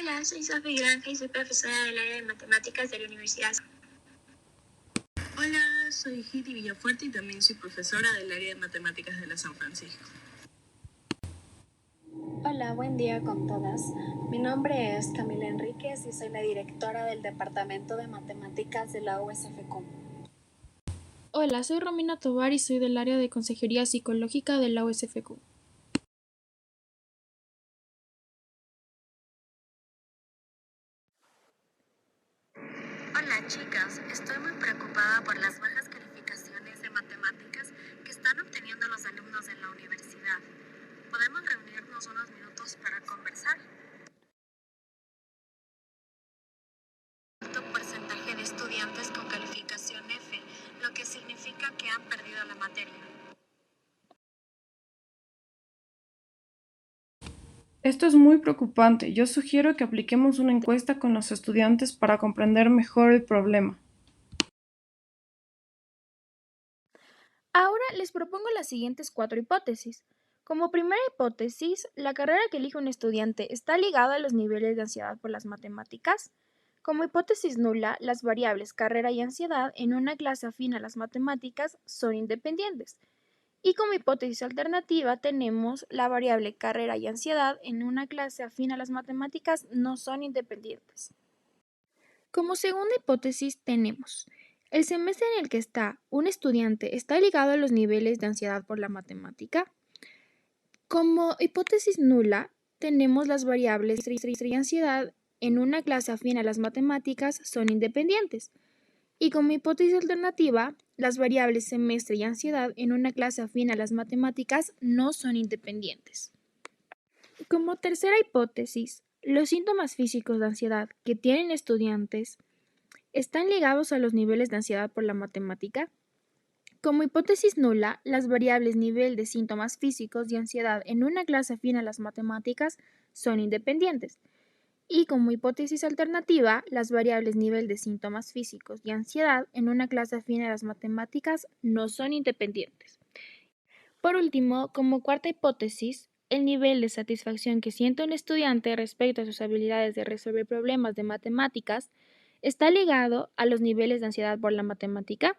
Hola, soy Sofía Granja y soy profesora del área de matemáticas de la Universidad. Hola, soy Giti Villafuerte y también soy profesora del área de matemáticas de la San Francisco. Hola, buen día con todas. Mi nombre es Camila Enríquez y soy la directora del Departamento de Matemáticas de la USFQ. Hola, soy Romina Tovar y soy del área de Consejería Psicológica de la USFQ. Hola chicas, estoy muy preocupada por las bajas calificaciones de matemáticas que están obteniendo los alumnos en la universidad. ¿Podemos reunirnos unos minutos para conversar? Alto porcentaje de estudiantes con calificación F, lo que significa que han perdido la materia. Esto es muy preocupante. Yo sugiero que apliquemos una encuesta con los estudiantes para comprender mejor el problema. Ahora les propongo las siguientes 4 hipótesis. Como primera hipótesis, la carrera que elige un estudiante está ligada a los niveles de ansiedad por las matemáticas. Como hipótesis nula, las variables carrera y ansiedad en una clase afín a las matemáticas son independientes. Y como hipótesis alternativa tenemos la variable carrera y ansiedad en una clase afín a las matemáticas no son independientes. Como segunda hipótesis tenemos el semestre en el que está un estudiante está ligado a los niveles de ansiedad por la matemática. Como hipótesis nula tenemos las variables y ansiedad en una clase afín a las matemáticas son independientes. Y como hipótesis alternativa, las variables semestre y ansiedad en una clase afín a las matemáticas no son independientes. Como tercera hipótesis, los síntomas físicos de ansiedad que tienen estudiantes están ligados a los niveles de ansiedad por la matemática. Como hipótesis nula, las variables nivel de síntomas físicos de ansiedad en una clase afín a las matemáticas son independientes. Y como hipótesis alternativa, las variables nivel de síntomas físicos y ansiedad en una clase afín a las matemáticas no son independientes. Por último, como cuarta hipótesis, el nivel de satisfacción que siente un estudiante respecto a sus habilidades de resolver problemas de matemáticas está ligado a los niveles de ansiedad por la matemática.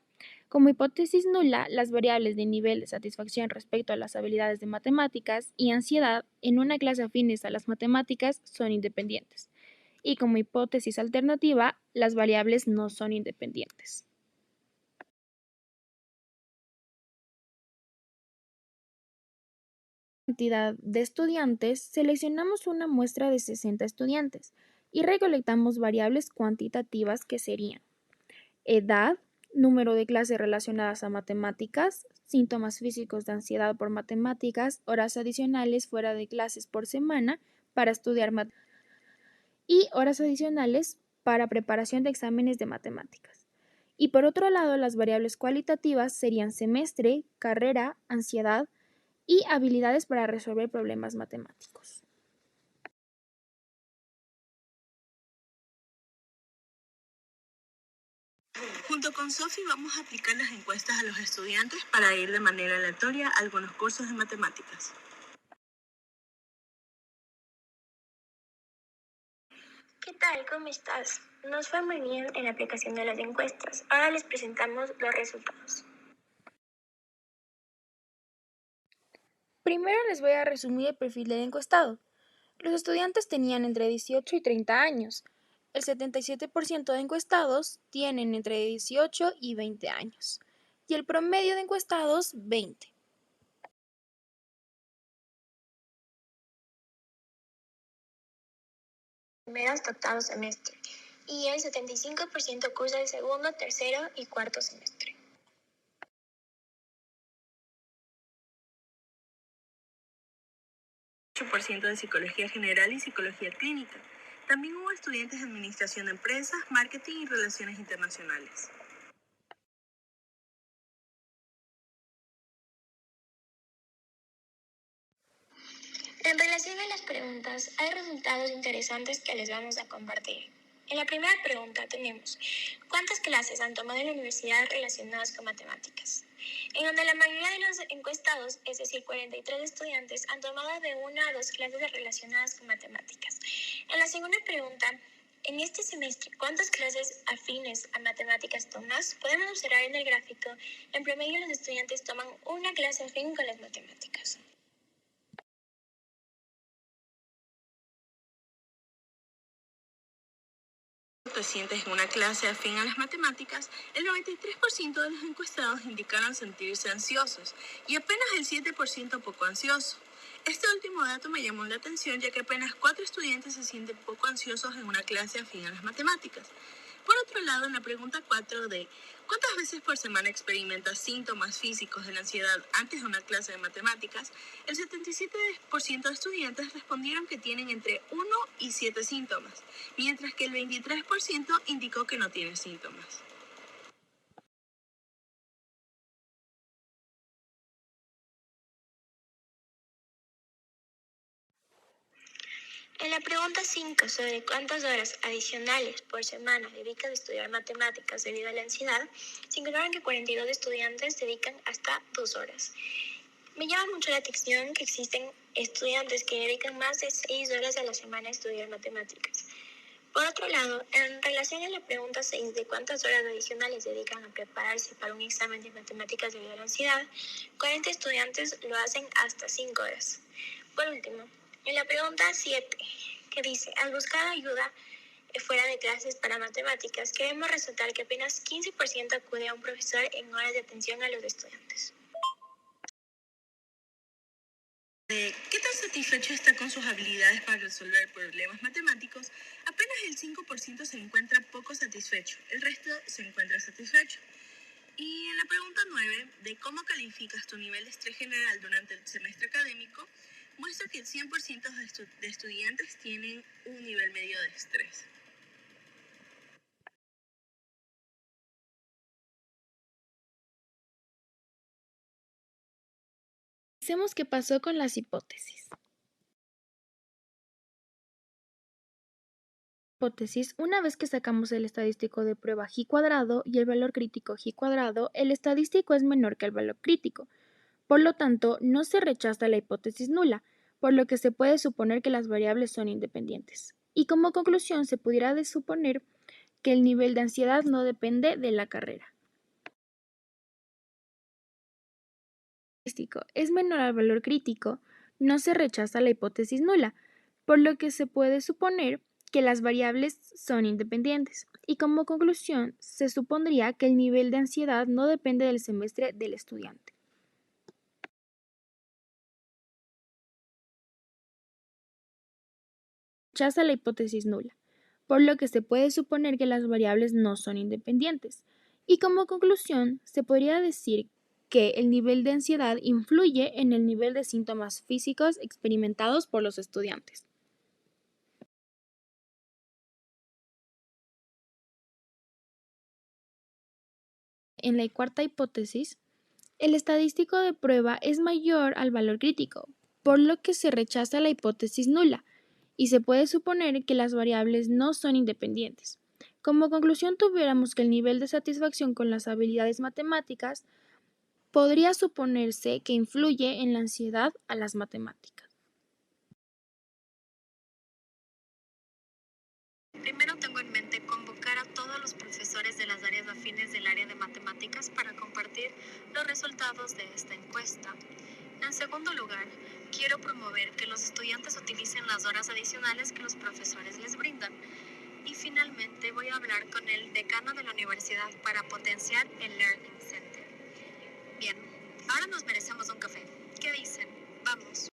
Como hipótesis nula, las variables de nivel de satisfacción respecto a las habilidades de matemáticas y ansiedad en una clase afines a las matemáticas son independientes. Y como hipótesis alternativa, las variables no son independientes. Cantidad de estudiantes, seleccionamos una muestra de 60 estudiantes y recolectamos variables cuantitativas que serían edad, número de clases relacionadas a matemáticas, síntomas físicos de ansiedad por matemáticas, horas adicionales fuera de clases por semana para estudiar matemáticas y horas adicionales para preparación de exámenes de matemáticas. Y por otro lado, las variables cualitativas serían semestre, carrera, ansiedad y habilidades para resolver problemas matemáticos. Junto con Sofi vamos a aplicar las encuestas a los estudiantes para ir de manera aleatoria a algunos cursos de matemáticas. ¿Qué tal? ¿Cómo estás? Nos fue muy bien en la aplicación de las encuestas. Ahora les presentamos los resultados. Primero les voy a resumir el perfil del encuestado. Los estudiantes tenían entre 18 y 30 años. El 77% de encuestados tienen entre 18 y 20 años. Y el promedio de encuestados, 20. Primero hasta octavo semestre. Y el 75% cursa el segundo, tercero y cuarto semestre. $8% de psicología general y psicología clínica. También hubo estudiantes de administración de empresas, marketing y relaciones internacionales. En relación a las preguntas, hay resultados interesantes que les vamos a compartir. En la primera pregunta tenemos, ¿cuántas clases han tomado en la universidad relacionadas con matemáticas? En donde la mayoría de los encuestados, es decir, 43 estudiantes, han tomado de 1 a 2 clases relacionadas con matemáticas. En la segunda pregunta, en este semestre, ¿cuántas clases afines a matemáticas tomas? Podemos observar en el gráfico, en promedio los estudiantes toman una clase afín con las matemáticas. Recientes en una clase afín a las matemáticas, el 93% de los encuestados indicaron sentirse ansiosos y apenas el 7% poco ansioso. Este último dato me llamó la atención ya que apenas 4 estudiantes se sienten poco ansiosos en una clase afín a las matemáticas. Por otro lado, en la pregunta 4 de ¿cuántas veces por semana experimentas síntomas físicos de la ansiedad antes de una clase de matemáticas? El 77% de estudiantes respondieron que tienen entre 1 y 7 síntomas, mientras que el 23% indicó que no tiene síntomas. En la pregunta 5 sobre cuántas horas adicionales por semana dedicas a estudiar matemáticas debido a la ansiedad, se encontraron que 42 estudiantes dedican hasta 2 horas. Me llama mucho la atención que existen estudiantes que dedican más de 6 horas a la semana a estudiar matemáticas. Por otro lado, en relación a la pregunta 6 de cuántas horas adicionales dedican a prepararse para un examen de matemáticas debido a la ansiedad, 40 estudiantes lo hacen hasta 5 horas. Por último, en la pregunta 7, que dice, al buscar ayuda fuera de clases para matemáticas, queremos resaltar que apenas 15% acude a un profesor en horas de atención a los estudiantes. ¿Qué tan satisfecho está con sus habilidades para resolver problemas matemáticos? Apenas el 5% se encuentra poco satisfecho, el resto se encuentra satisfecho. Y en la pregunta 9, de cómo calificas tu nivel de estrés general durante el semestre académico, muestra que el 100% de estudiantes tienen un nivel medio de estrés. Pensemos qué pasó con las hipótesis. Una vez que sacamos el estadístico de prueba G cuadrado y el valor crítico G cuadrado, el estadístico es menor que el valor crítico. Por lo tanto, no se rechaza la hipótesis nula, por lo que se puede suponer que las variables son independientes. Y como conclusión, se pudiera suponer que el nivel de ansiedad no depende de la carrera. Es menor al valor crítico, no se rechaza la hipótesis nula, por lo que se puede suponer que las variables son independientes. Y como conclusión, se supondría que el nivel de ansiedad no depende del semestre del estudiante. Rechaza la hipótesis nula, por lo que se puede suponer que las variables no son independientes. Y como conclusión, se podría decir que el nivel de ansiedad influye en el nivel de síntomas físicos experimentados por los estudiantes. En la cuarta hipótesis, el estadístico de prueba es mayor al valor crítico, por lo que se rechaza la hipótesis nula y se puede suponer que las variables no son independientes. Como conclusión, tuviéramos que el nivel de satisfacción con las habilidades matemáticas podría suponerse que influye en la ansiedad a las matemáticas. Primero tengo en mente convocar a todos los profesores de las áreas afines del área de matemáticas para compartir los resultados de esta encuesta. En segundo lugar, quiero promover que los estudiantes utilicen las horas adicionales que los profesores les brindan. Y finalmente voy a hablar con el decano de la universidad para potenciar el Learning Center. Bien, ahora nos merecemos un café. ¿Qué dicen? Vamos.